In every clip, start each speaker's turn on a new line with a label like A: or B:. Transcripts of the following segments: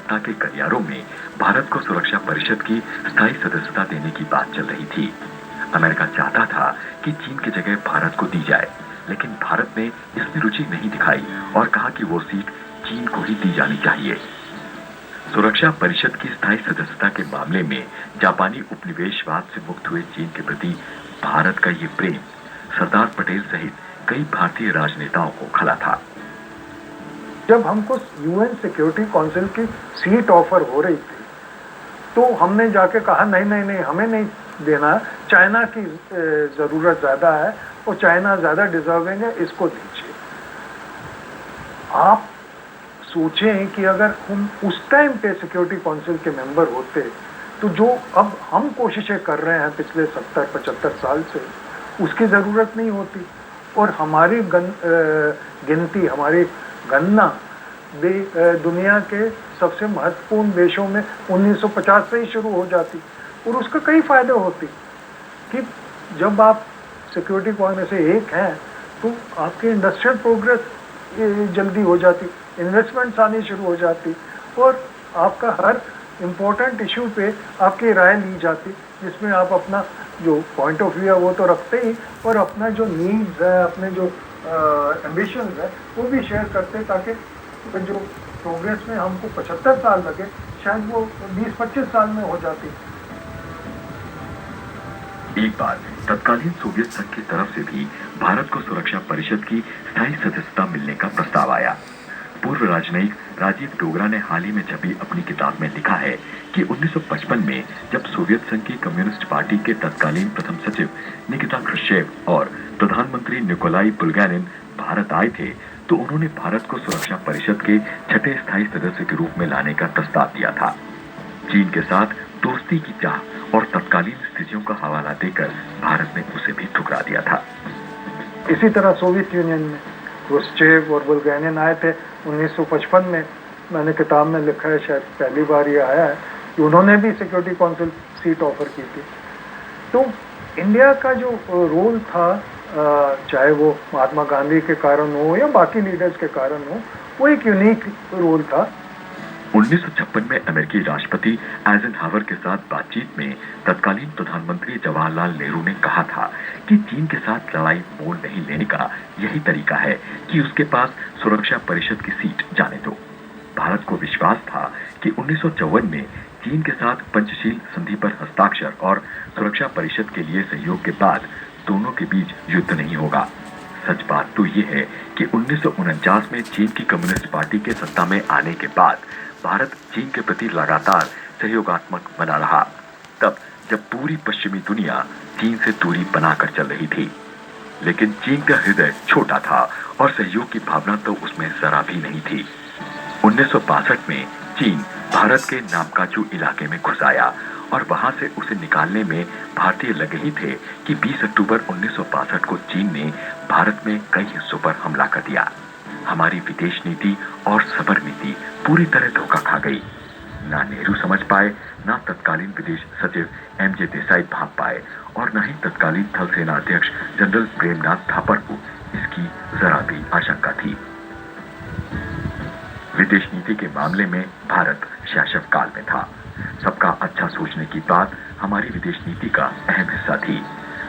A: सत्ता के गलियारों में भारत को सुरक्षा परिषद की स्थायी सदस्यता देने की बात चल रही थी। अमेरिका चाहता था कि चीन की जगह भारत को दी जाए, लेकिन भारत ने इसमें रुचि नहीं दिखाई और कहा कि वो सीट चीन को ही दी जानी चाहिए। सुरक्षा परिषद की स्थायी सदस्यता के मामले में जापानी उपनिवेशवाद से मुक्त हुए चीन के प्रति भारत का ये प्रेम सरदार पटेल सहित कई भारतीय राजनेताओं को खला था।
B: जब हमको यूएन सिक्योरिटी काउंसिल की सीट ऑफर हो रही थी तो हमने जाके कहा नहीं हमें नहीं देना, चाइना की जरूरत ज्यादा है और चाइना ज्यादा डिजर्विंग है, इसको दीजिए। आप सोचें कि अगर हम उस टाइम पे सिक्योरिटी काउंसिल के मेंबर होते तो जो अब हम कोशिशें कर रहे हैं पिछले 70-75 साल से, उसकी जरूरत नहीं होती और हमारी गिनती, हमारी गणना दुनिया के सबसे महत्वपूर्ण देशों में 1950 से ही शुरू हो जाती और उसका कई फायदे होती कि जब आप सिक्योरिटी काउंसिल में से एक हैं तो आपकी इंडस्ट्रियल प्रोग्रेस जल्दी हो जाती, इन्वेस्टमेंट्स आनी शुरू हो जाती और आपका हर इम्पोर्टेंट इशू पे आपकी राय ली जाती, जिसमें आप अपना जो पॉइंट ऑफ व्यू है वो तो रखते ही और अपना जो नीड्स है, अपने जो एम्बिशंस है वो भी शेयर करते, ताकि जो प्रोग्रेस में हमको 75 साल लगे शायद वो 20-25 साल में हो जाती।
A: एक बार तत्कालीन सोवियत संघ की तरफ से भी भारत को सुरक्षा परिषद की स्थायी सदस्यता मिलने का प्रस्ताव आया। पूर्व राजनयिक राजीव डोगरा ने हाल ही में छपी अपनी किताब में लिखा है कि 1955 में जब सोवियत संघ की कम्युनिस्ट पार्टी के तत्कालीन प्रथम सचिव निकिता क्रुश्चेव और प्रधानमंत्री निकोलाई बुल्गारिन भारत आए थे तो उन्होंने भारत को सुरक्षा परिषद के छठे स्थायी सदस्य के रूप में लाने का प्रस्ताव दिया था। चीन के साथ दोस्ती की चाह और तत्कालीन स्थितियों का हवाला देकर भारत ने उसे भी ठुकरा दिया था।
B: इसी तरह सोवियत यूनियन में क्रुश्चेव और बुल्गारिन आए थे 1955 में। मैंने किताब में लिखा है, शायद पहली बार ये आया है कि उन्होंने भी सिक्योरिटी काउंसिल सीट ऑफर की थी। तो इंडिया का जो रोल था, चाहे वो महात्मा गांधी के कारण हो या बाकी लीडर्स के कारण हो, वो एक यूनिक रोल था।
A: 1956 में अमेरिकी राष्ट्रपति आइजनहावर के साथ बातचीत में तत्कालीन प्रधानमंत्री जवाहरलाल नेहरू ने कहा था कि चीन के साथ लड़ाई मोल नहीं लेने का यही तरीका है कि उसके पास सुरक्षा परिषद की सीट जाने दो। भारत को विश्वास था कि 1954 में चीन के साथ पंचशील संधि पर हस्ताक्षर और सुरक्षा परिषद के लिए सहयोग के बाद दोनों के बीच युद्ध नहीं होगा। सच बात तो ये है कि 1949 में चीन की कम्युनिस्ट पार्टी के सत्ता में आने के बाद भारत चीन के प्रति लगातार सहयोगात्मक बना रहा, तब जब पूरी पश्चिमी दुनिया चीन से दूरी बनाकर चल रही थी। लेकिन चीन का हृदय छोटा था और सहयोग की भावना तो उसमें जरा भी नहीं थी। 1962 में चीन भारत के नामकाचू इलाके में घुस आया और वहां से उसे निकालने में भारतीय लगे ही थे कि 20 अक्टूबर 1962 को चीन ने भारत में कई हिस्सों पर हमला कर दिया। हमारी विदेश नीति और सबर नीति पूरी तरह धोखा खा गई। ना नेहरू समझ पाए, ना तत्कालीन विदेश सचिव एमजे देसाई भाप पाए और न ही तत्कालीन थल सेना अध्यक्ष जनरल प्रेमनाथ थापर को इसकी जरा भी आशंका थी। विदेश नीति के मामले में भारत शैशव काल में था। सबका अच्छा सोचने की बात हमारी विदेश नीति का अहम हिस्सा थी,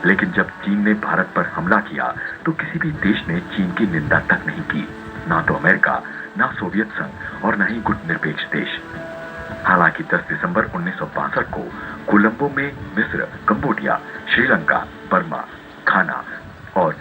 A: लेकिन जब चीन ने भारत पर हमला किया तो किसी भी देश ने चीन की निंदा तक नहीं की, ना तो अमेरिका, ना सोवियत संघ और न ही गुटनिरपेक्ष देश। हालांकि 10 दिसंबर 1962 को कोलंबो में मिस्र, कंबोडिया, श्रीलंका, बर्मा, घाना और